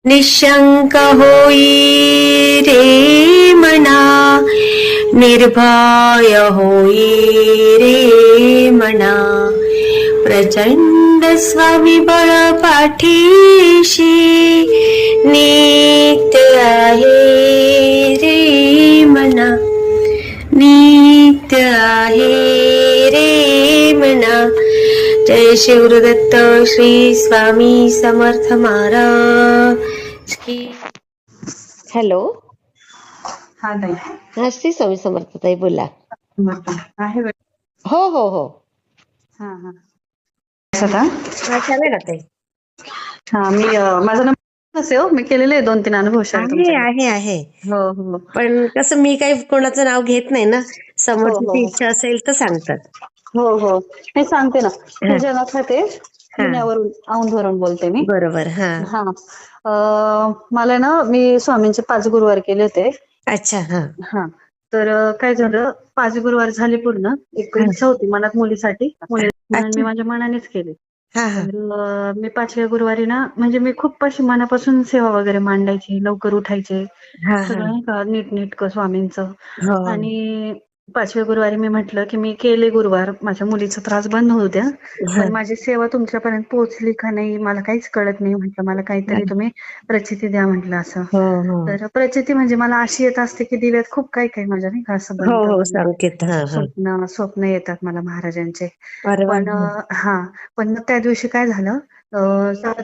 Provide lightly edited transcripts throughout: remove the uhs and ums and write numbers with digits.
निशंक होई रे मना, निर्भय होई रे मना, प्रचंड स्वविबळ पाठीशी नित्य आहे रे मना, नित्य आहे रे मना. जय शिवदत्त श्री स्वामी समर्थ महाराज की. हॅलो. हा ताई. हा, श्री स्वामी समर्थ ताई, बोला. आहे वेळ? हो हो हो. हा हा. आता हा, चालेल ना ताई. हा, मी माझा नंबर असे हो, मी केलेले 2-3 अनुभव शेअर आहे तुमच्याकडे. आहे आहे. हो हो पण कसं, मी काही कोणाचं नाव घेत नाही ना. हो हो समोरची इच्छा असेल तर सांगतात. हो हो. मी सांगते ना. हा पूजा खाते, हा, पुण्यावरून औंधवरून बोलते मी. बरोबर. हा. हा. मला ना, मी स्वामींचे 5 गुरुवार केले होते. अच्छा. हा हा. तर काय झालं, 5 गुरुवार झाले पूर्ण. एक हा. इच्छा होती मनात मुलीसाठी, म्हणून मी अच्छा. माझ्या मनानेच केले. हा हा. तर मी 5व्या गुरुवारी ना, म्हणजे मी खूप अशी मनापासून सेवा वगैरे मांडायची, लवकर उठायचे, हा हा. सगळं नाही का नीटनेटकं स्वामींचं. हो. आणि 5व्या गुरुवारी मी म्हटलं की मी केले गुरुवार, माझ्या मुलीचा त्रास बंद होऊ द्या, हा पण माझी सेवा तुमच्यापर्यंत पोहोचली का नाही मला काहीच कळत नाही. म्हटलं मला काहीतरी तुम्ही प्रचिती द्या म्हटलं असं. हो हो तर प्रचिती म्हणजे मला अशी येत असते की दिव्यात खूप काही काही माझ्या नाही का असं हो बनतं हो, वगैरे, संकेत. हा हा. स्वप्न येतात मला महाराजांचे. अरे वा. पण पण मग त्या दिवशी काय झालं,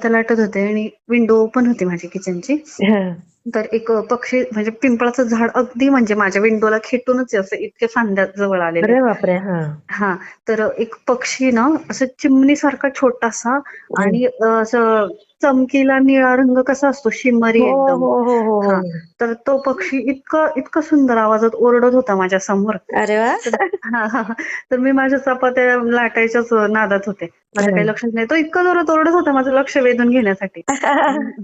लाटत होते आणि विंडो ओपन होती माझी किचनची. हा. तर एक पक्षी, म्हणजे पिंपळाचं झाड अगदी म्हणजे माझ्या विंडोला खेटूनच असं इतके फांद्यात जवळ आलेले. अरे बापरे. हा. हा. तर एक पक्षी ना, असं चिमणीसारखा छोटासा आणि असं चमकीला निळा रंग कसा असतो, शिमरी हो एकदम. हो हो हो हो. हा. तर तो पक्षी इतका सुंदर आवाजात ओरडत होता माझ्या समोर. अरे वा. तर मी माझ्या चपात्या लाटायच्याच नादात होते, माझ्या काही लक्षात नाही. तो इतका जोरात ओरडत होता माझं लक्ष वेधून घेण्यासाठी.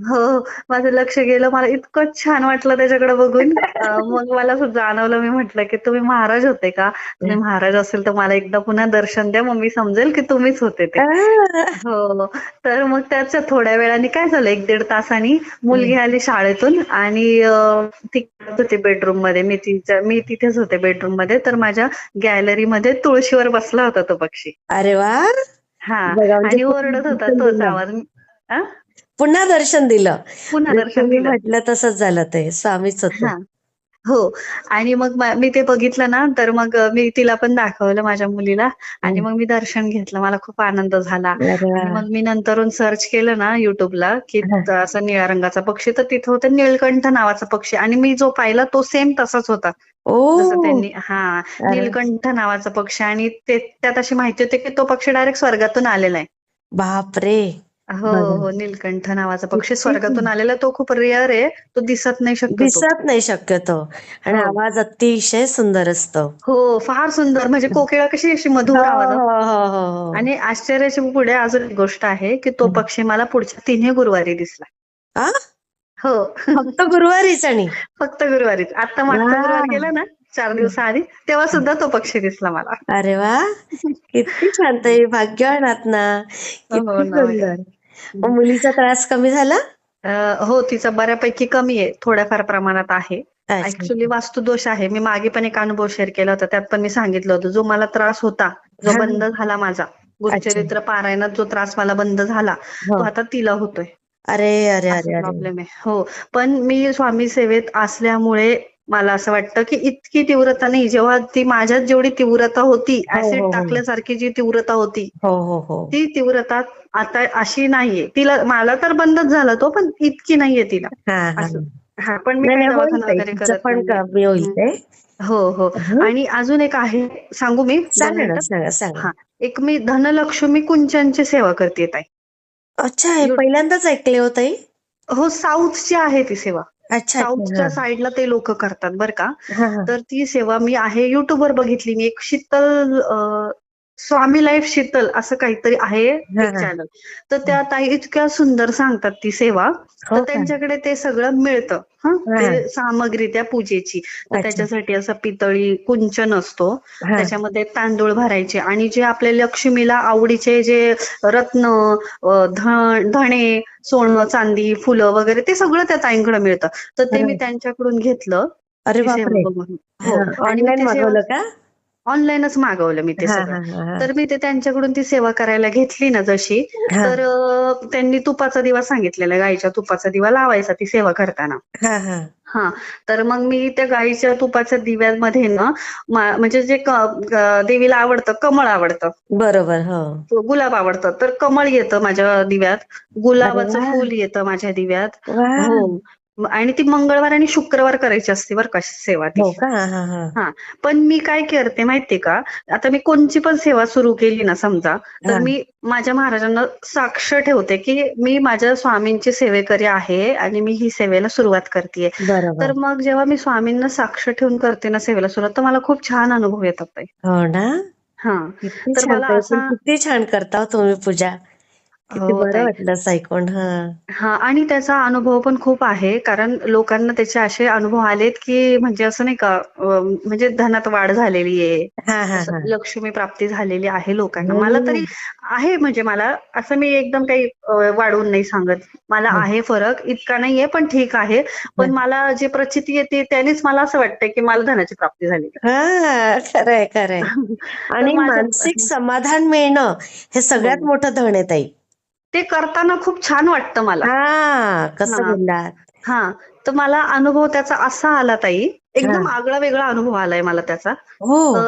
हो, माझं लक्ष गेलं. मला इतकं छान वाटलं त्याच्याकडे बघून. मग मला असं जाणवलं, मी म्हटलं की तुम्ही महाराज होते का? तुम्ही महाराज असेल तर मला एकदा पुन्हा दर्शन द्या, मग मी समजेल की तुम्हीच होते ते. हो. तर मग त्याच्या थोड्या वेळाने काय झालं, 1-1.5 तासांनी मुलगी आली शाळेतून आणि ती खेळत होती बेडरूम मध्ये. मी तिथेच होते बेडरूम मध्ये. तर माझ्या गॅलरीमध्ये तुळशीवर बसला होता तो पक्षी. अरे वा. हा. बघा, म्हणजे आणि पुन्हा ओरडत होता दर्शन तोच दिलं. आवाज. आ? पुन्हा दर्शन दिलं. पुन्हा जसं दर्शन तुम्ही दिलं. म्हटलं तसंच झालं, ते स्वामीच होते. हा. हो. आणि मग मी ते बघितलं ना, तर मग मी तिला पण दाखवलं माझ्या मुलीला आणि हं. मग मी दर्शन घेतलं. मला खूप आनंद झाला. अरे वा. आणि मग मी नंतरून सर्च केलं ना YouTubeला, की हा. असा निळ्या रंगाचा पक्षी, तर तिथं होतं निळकंठ नावाचा पक्षी आणि मी जो पाहिला तो सेम तसाच होता. जसं ओ. त्यांनी अरे नीलकंठ नावाचा पक्षी. आणि त्यात अशी माहिती होती की तो पक्षी डायरेक्ट स्वर्गातून आलेला आहे. बापरे. हो, बघा हो. नीलकंठ नावाचा पक्षी किती स्वर्गातून आलेला. तो खूप रेअर आहे. तो दिसत नाही शक्यतो. दिसत नाही शक्यतो. आणि हो. आवाज अतिशय सुंदर असतो. हो, फार सुंदर. म्हणजे कोकिळा कशी अशी हो मधुर आवाजात. हो हो हो हो. आणि आश्चर्याच्या पुढे अजून एक गोष्ट आहे, की तो पक्षी मला पुढच्या 3ही गुरुवारी दिसला. आ? हो. फक्त गुरुवारीच? आणि फक्त गुरुवारीच. आता मागचा गुरुवार वा. गेला ना, 4 दिवसाआधी, तेव्हा सुद्धा तो पक्षी दिसला मला. अरे वा. किती छान ताई, भाग्यवान आहात ना. हो किती ना. बघा. सुंदर. मग मुलीचा त्रास कमी झाला? हो, तिचा बऱ्यापैकी कमी आहे. थोड्याफार प्रमाणात आहे. अच्छा. ॲक्चुअली वास्तुदोष आहे. मी मागे पण एक अनुभव शेअर केला होता. त्यात पण मी सांगितलं होतं. जो मला त्रास होता, जो हा. बंद झाला माझा, अच्छा. गुरुचरित्र पारायणात जो त्रास मला बंद झाला, हो. तो आता तिला होतोय. अरे अरे असा अरे अरे. प्रॉब्लेम आहे. हो. पण मी स्वामी सेवेत असल्यामुळे मला असं वाटतं, की इतकी तीव्रता नाही. जेव्हा ती माझ्यात जेवढी तीव्रता होती, हो ॲसिड हो हो टाकल्यासारखी जी तीव्रता होती, हो हो हो. ती तीव्रता आता अशी नाहीये. मला तर बंदच झाला तो, पण इतकी नाहीये तिला. हा हा. असं. हां, पण मी नाही काही नाही, होईल दवाखाना ताई, वगैरे तुमचं करत पण नाहीये. कमी होईल हं. ते. हो, हो. हं? आणि अजून एक आहे, सांगू मी 2 सांगा ना, मिनिटात? सांगा सांगा. हां. एक मी धनलक्ष्मी कुंचनची सेवा करते ताई. अच्छा, हे पहिल्यांदाच ऐकले हो ताई. हो, साऊथची आहे ती सेवा. अच्छा अच्छा. साऊथच्या हा साइडला ते लोकं करतात बरं का. हा हा. तर ती सेवा मी आहे YouTubeवर बघितली. मी एक शीतल स्वामी लाईफ शीतल असं काहीतरी आहे हा एक हा चॅनल. तर त्या ताई इतक्या सुंदर सांगतात ती सेवा. तर हो का. त्यांच्याकडे ते सगळं मिळतं. हा ते सामग्री त्या पूजेची. तर अच्छा. त्याच्यासाठी असा पितळी कुंचन असतो. हा त्याच्यामध्ये तांदूळ भरायचे आणि जे आपल्या लक्ष्मीला आवडीचे जे रत्न, धणे, सोनं, चांदी, फुलं वगैरे ते सगळं त्या ताईंकडे मिळतं. तर ते मी अरे त्यांच्याकडून घेतलं, अरे ती सेवा बापरे. बघून. हो. हा आणि मी ऑनलाईन ती सेवा मागवलं का. ऑनलाईनच मागवलं मी ते हा सगळं. हा हा हा तर मी ते त्यांच्याकडून ती सेवा करायला घेतली ना जशी, हा तर त्यांनी तुपाचा दिवा सांगितलेला, गाईच्या तुपाचा दिवा लावायचा ती सेवा करताना. हा हा हां. तर मग मी त्या गाईच्या तुपाच्या दिव्यामध्ये ना, म्हणजे जे देवीला आवडतं, कमळ आवडतं, बरोबर हो. गुलाब आवडतं. तर कमळ येतं माझ्या दिव्यात, अरे गुलाबाचं वा फूल येतं माझ्या दिव्यात. वा. हो. आणि ती मंगळवार आणि शुक्रवार करायची असते बरं का सेवा ती. हो का. हा हा हा हां. पण मी काय करते माहितीये का? आता मी कोणची पण सेवा सुरू केली ना समजा, तर हा मी माझ्या महाराजांना साक्ष ठेवते, की मी माझ्या स्वामींची सेवेकरी आहे आणि मी ही सेवेला सुरुवात करतेय. तर बरोबर. मग जेव्हा मी स्वामींना साक्ष ठेवून करते ना सेवेला सुरुवात, तर मला खूप छान अनुभव येतात ताई. हो ना. हां. किती तर छान मला ताई, पण असा किती छान करता हो तुम्ही पूजा. किती हो बरं ताई. वाटलं असं ऐकून. हा हां. आणि त्याचा अनुभव पण खूप आहे. कारण लोकांना त्याचे असे अनुभव आलेत, की म्हणजे असं नाही का, म्हणजे धनात वाढ झालेली आहे. हा हा असं हा लक्ष्मी प्राप्ती झालेली आहे लोकांना. मला हम्म. तरी आहे, म्हणजे मला असं मी एकदम काही वाढवून नाही सांगत. मला हं, आहे फरक, इतका नाहीये पण ठीक आहे. पण हं. मला जी प्रचिती येते त्यानेच मला असं वाटतंय, की मला धनाची प्राप्ती झालेली आहे. हां, खरंय, खरंय. तर आणि माझं मानसिक समाधान मिळणं हे हो. सगळ्यात मोठं धन आहे ताई. ते करताना खूप छान वाटतं मला. हां, कसं हां. बोललात. हां. तर मला अनुभव त्याचा असा आला ताई, एकदम हां. आगळा-वेगळा अनुभव आलाय मला त्याचा. हो. अ,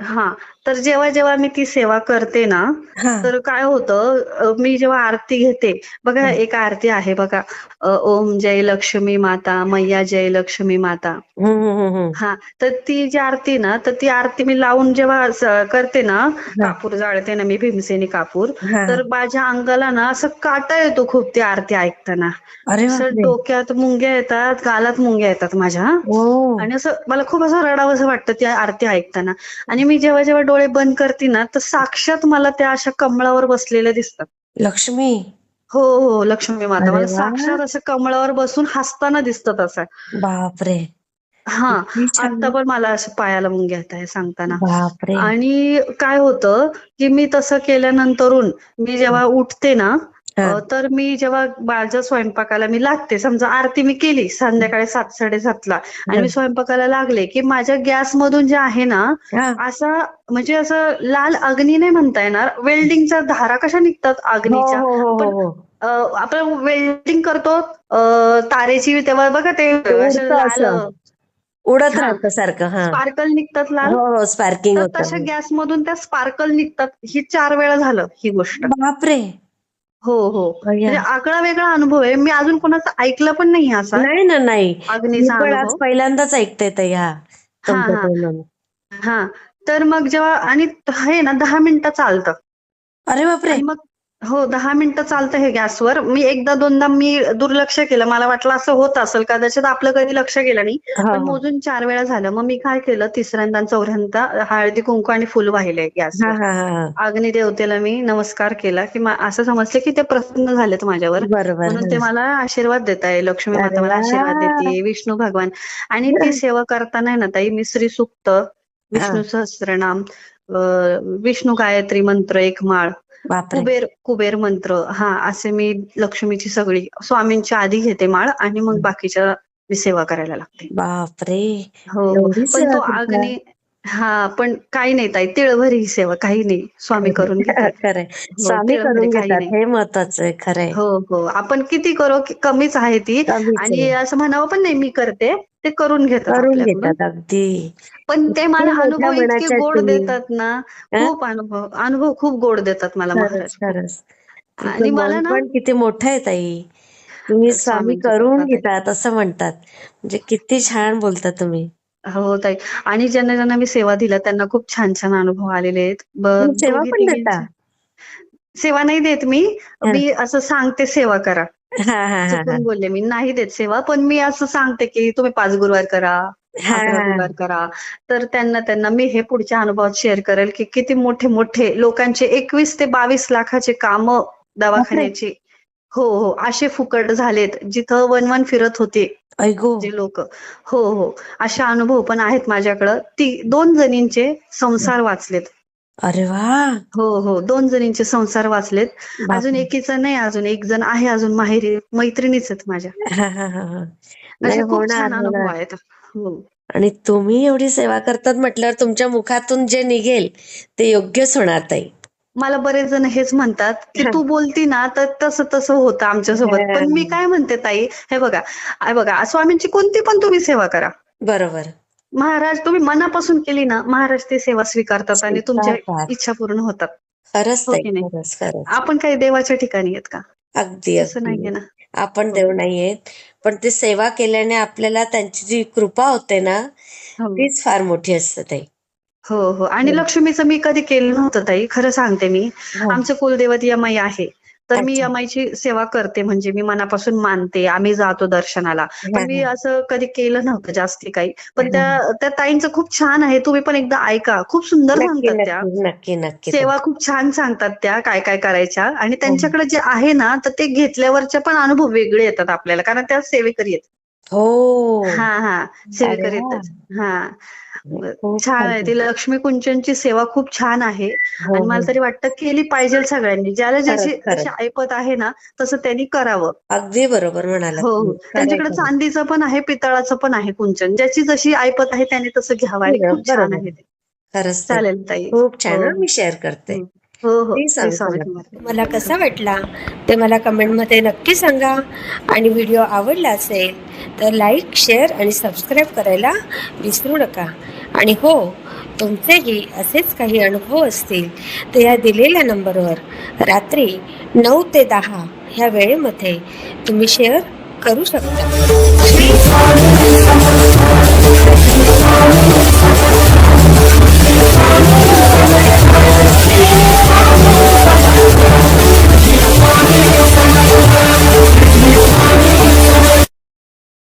हां. तर जेव्हा-जेव्हा मी ती सेवा करते ना, हां. तर काय होतं, मी जेव्हा आरती घेते, बघा हं. एक आरती आहे बघा, ओम जय लक्ष्मी माता, मैया जय लक्ष्मी माता. हं, हं, हं, हं. हां. तर ती जी आरती ना, तर ती आरती मी लावून जेव्हा करते ना, हां, कापूर जाळते ना मी भीमसेनी कापूर, हां, तर हां. माझ्या अंगाला ना असं काटा येतो खूप ती आरती ऐकताना. अरे असं बापरे! डोक्यात मुंग्या येतात, गालात मुंग्या येतात माझ्या हां. ओह! आणि असं मला खूप असं रडावंसं वाटतं ती आरती ऐकताना. आणि मी जेव्हा-जेव्हा डोळे बंद करते ना, तर साक्षात मला त्या अशा कमळावर बसलेल्या दिसतात. लक्ष्मी. हो, हो. लक्ष्मी माता अरे मला वाह! साक्षात असं कमळावर बसून हसताना दिसतात असं. बापरे! हां. किती आत्ता छान. पण मला असं पायाला मुंग्या येताय सांगताना. बापरे! आणि काय होतं, की मी तसं केल्यानंतरून मी जेव्हा उठते ना, हां, तर मी जेव्हा माझ्या स्वयंपाकाला मी लागते, समजा आरती मी केली संध्याकाळी 7:00-7:30ला आणि मी हां, स्वयंपाकाला लागले, की माझ्या गॅसमधून जे आहे ना, हां. असा म्हणजे असं लाल अग्नी नाही म्हणता येणार, वेल्डिंगच्या धारा कशा निघतात हो, अग्नीच्या. हो, हो, हो, आपण हो. आपण वेल्डिंग करतो तारेची, तेव्हा बघा ते ते असे उडतं लाल असं. उडत हां. राहतं सारखं. हां. स्पार्कल निघतात लाल. हो, हो. स्पार्किंग तर होतं. तशा हो. गॅसमधून त्या स्पार्कल निघतात. ही 4 वेळा झालं ही गोष्ट. बापरे! हो, हो. अय्या! म्हणजे आगळा-वेगळा अनुभव आहे. मी अजून कोणाचा ऐकला पण नाही असा नाही ना, नाही. मी अग्नीचा पण आज अनुभव. पहिल्यांदाच ऐकते ताई हा हां, तुमच्या हां. तोंडून. हां. तर मग जेव्हा आणि हे ना 10 मिनिटं चालतं. अरे बापरे! आणि मग हो, 10 मिनिटं चालतं हे गॅसवर. मी एकदा दोनदा मी दुर्लक्ष केलं. मला वाटलं असं होत असेल, कदाचित आपलं कधी लक्ष गेलं नाही. हो, पण हो. मोजून 4 वेळा झालं. मग मी काय केलं, तिसऱ्यांदा आणि चौथ्यांदा हळदी-कुंकू आणि फुल वाहिले हां, गॅसवर. हां, हां, हां. अग्निदेवतेला मी नमस्कार केला, की असं समजलं, की ते प्रसन्न झालेत माझ्यावर. बरोबर. म्हणून ते हं. मला आशीर्वाद देत आहे. लक्ष्मी अरे माता मला आशीर्वाद वाह! देते, विष्णू भगवान. आणि ती सेवा करताना आहे ना ताई, मी श्रीसूक्त, हां. विष्णू सहस्त्रनाम, अ, विष्णू गायत्री मंत्र 1 माळ, बापरे! कुबेर कुबेर मंत्र, असे मी लक्ष्मीची सगळी स्वामींच्या आधी घेते माळ आणि मग बाकीच्या मी सेवा करायला लागते. बापरे! हो, हो. एवढी पण सेवा तो करता? अग्नी पण काही नाही ताई, तिळभर ही सेवा, काही नाही. स्वामी खरंय, करून घेतात. खरंय. हो, स्वामी तिळभर आहे, करून काही घेतात नाही. हे महत्वाचं आहे. खरंय. हो, हो. आपण किती करो कमीच आहे ती. कमीच आणि आहे. असं म्हणावं पण नाही मी करते. ते करून घेतात करून आपल्याकडून. घेतात अगदी. पण ते किती मला मोठ्या अनुभव इतके मनाच्या आहेत गोड तुम्ही. देतात ना, अ, खूप अनुभव अनुभव खूप गोड देतात मला खरंच, महाराज खूप. खरंच. आणि तुमचं मला मन ना पण किती मोठं आहे ताई. तुम्ही स्वामी स्वामींची करून कृपा ताई. घेतात असं म्हणतात. म्हणजे किती छान बोलता तुम्ही. हो ताई. आणि ज्यांना-ज्यांना मी सेवा दिल्या त्यांना खूप छान-छान अनुभव आलेले आहेत. तुम्ही सेवा पण देता? दोघी-तिघींचे सेवा नाही देत मी. हं. मी असं सांगते सेवा करा. हा हा हा हा चुकून बोलले मी, नाही देत सेवा. पण मी असं सांगते की तुम्ही 5 गुरुवार करा, हा 11 हा गुरुवार करा. तर त्यांना मी हे पुढच्या अनुभवात शेअर करेल की किती मोठे लोकांचे 21 ते 22 लाखाचे कामं बापरे दवाखान्याची हो, हो. असे फुकट झालेत. जिथं वन-वन फिरत होते ऐगो जे लोकं. हो, हो. असे अनुभव पण आहेत माझ्याकडं. 2 जणींचे संसार वाचलेत. अरे वा हो, हो. 2 जणींचे संसार वाचलेत. अजून बापरे एकीचं नाही अजून एक जण आहे अजून माहेरी. मैत्रिणीच आहेत माझ्या. हा हा हा हा नाही असे खूप छान होणार अनुभव होणार आहेत. हो. आणि तुम्ही एवढी सेवा करतात म्हटल्यावर तुमच्या मुखातून जे निघेल ते योग्यच होणार ताई. मला बरेच जण हेच म्हणतात, की हा. "तू बोलती ना, तर तसं होतं आमच्यासोबत." पण मी काय म्हणते ताई, हे बघा स्वामींची कोणती पण तुम्ही सेवा करा. बरोबर महाराज तुम्ही मनापासून केली ना, महाराज ती सेवा स्वीकारतात आणि तुमच्या स्वीकारतात इच्छा पूर्ण होतात. खरंच हो ताई की नाही? खरंच खरंच आपण काही देवाच्या ठिकाणी आहेत का? अगदी तसं अगदी नाहीये ना. आपण हो, देव नाहीयेत पण ते सेवा केल्याने आपल्याला त्यांची जी कृपा होते ना हो. तीच फार मोठी असते ताई. हो, हो. आणि हो. लक्ष्मीचं मी कधी केलं नव्हतं ताई, खरं सांगते मी. हा. आमचं कुलदैवत यमाई आहे. तर मी अच्छा यमाईची सेवा करते म्हणजे मी मनापासून मानते. आम्ही जातो दर्शनाला. हा पण मी हा असं कधी केलं नव्हतं जास्ती काही. पण हा त्या त्या ताईंचं खूप छान आहे. तुम्ही पण एकदा ऐका. खूप सुंदर नक्की सांगतात त्या. नक्की नक्की नक्की ताई. सेवा खूप छान सांगतात त्या, काय-काय करायच्या आणि हो त्यांच्याकडे जे आहे ना, तर ते घेतल्यावरचे पण अनुभव वेगळे येतात आपल्याला. कारण त्या सेवेकरी आहेत. हो. हां, हां. अरे सेवेकरी वा आहेत. हां. खूप छान आहे. छान ती लक्ष्मी कुंचनची सेवा खूप छान आहे हो आणि हो मला तरी वाटतं केली पाहिजे सगळ्यांनी. ज्याला खरंच ज्याची जशी खरंच ऐपत आहे ना, तसं त्यांनी करावं. अगदी बरोबर म्हणालात हो, हो. तुम्ही खरंय त्यांच्याकडे खरंय चांदीचं पण आहे, पितळाचं पण आहे कुंचन. ज्याची जशी ऐपत आहे त्याने तसं घ्यावं आणि खूप छान बरोबर आहे ते. खरंच ताई चालेल ताई. खूप हो, छान हो. मी शेअर करते हं. हो, हो. श्री श्री स्वामी स्वामी समर्थ. समर्थ. तुम्हाला कसा वाटला ते मला कमेंटमध्ये नक्की सांगा आणि व्हिडिओ आवडला असेल तर लाईक शेअर आणि सबस्क्राईब करायला विसरू नका आणि हो तुमचेही असेच काही अनुभव असतील तर या दिलेल्या नंबरवर रात्री 9 ते 10 ह्या वेळेमध्ये तुम्ही शेअर करू शकता. श्री स्वामी समर्थ.